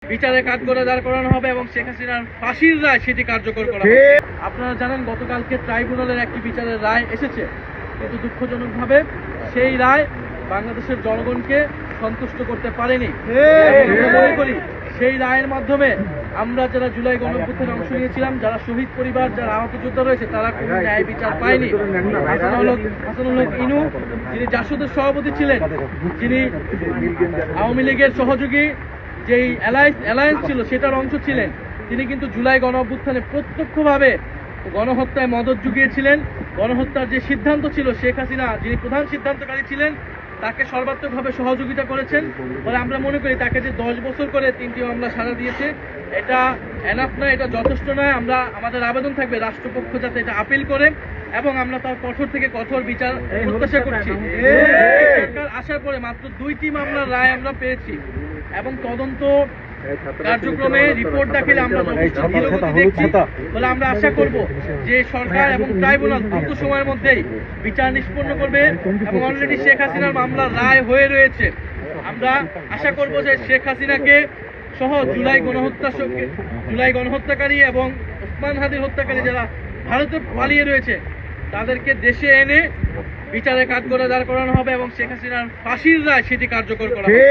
বিচারে কাঠগড়ায় দাঁড় করানো হবে এবং শেখ হাসিনার ফাঁসির রায় সেটি কার্যকর করা হবে। আপনারা জানেন গতকালকে ট্রাইব্যুনালের একটি বিচারের রায় এসেছে, কিন্তু দুঃখজনকভাবে সেই রায় বাংলাদেশের জনগণকে সন্তুষ্ট করতে পারেনি। আমরা মনে করি সেই রায়ের মাধ্যমে আমরা যারা জুলাই গণঅভ্যুত্থানে অংশ নিয়েছিলাম, যারা শহীদ পরিবার, যারা আহত যোদ্ধা রয়েছে, তারা কোনো ন্যায় বিচার পায়নি। হাসানুল হক ইনু, যিনি জাসদের সভাপতি ছিলেন, যিনি আওয়ামী লীগের সহযোগী যেই অ্যালায়েন্স ছিল সেটার অংশ ছিলেন, তিনি কিন্তু জুলাই গণঅভ্যুত্থানে প্রত্যক্ষভাবে গণহত্যায় মদত জুগিয়েছিলেন। গণহত্যার যে সিদ্ধান্ত ছিল, শেখ হাসিনা যিনি প্রধান সিদ্ধান্তকারী ছিলেন, তাকে সর্বাত্মকভাবে সহযোগিতা করেছেন। ফলে আমরা মনে করি তাকে যে 10 বছর করে 3টি মামলা সাজা দিয়েছে, এটা এনাফ নয়, এটা যথেষ্ট নয়। আমাদের আবেদন থাকবে রাষ্ট্রপক্ষ যাতে এটা আপিল করে এবং আমরা তার কঠোর থেকে কঠোর বিচার প্রত্যাশা করছি। সরকার আসার পরে মাত্র 2টি মামলার রায় আমরা পেয়েছি এবং তদন্ত কার্যক্রমে রিপোর্ট দাখিলে আমরা ধীরগতি দেখছি। বলে আমরা আশা করব যে সরকার এবং ট্রাইব্যুনাল দ্রুত সময়ের মধ্যেই বিচার নিষ্পন্ন করবে এবং অলরেডি শেখ হাসিনার মামলার রায় হয়ে রয়েছে। আমরা আশা করব যে শেখ হাসিনাকে সহ জুলাই গণহত্যাকারী এবং ওসমান হাদির হত্যাকারী যারা ভারতে পালিয়ে রয়েছে, তাদেরকে দেশে এনে বিচারে কাঠগড়ায় দাঁড় করানো হবে এবং শেখ হাসিনার ফাঁসির রায় সেটি কার্যকর করা হবে।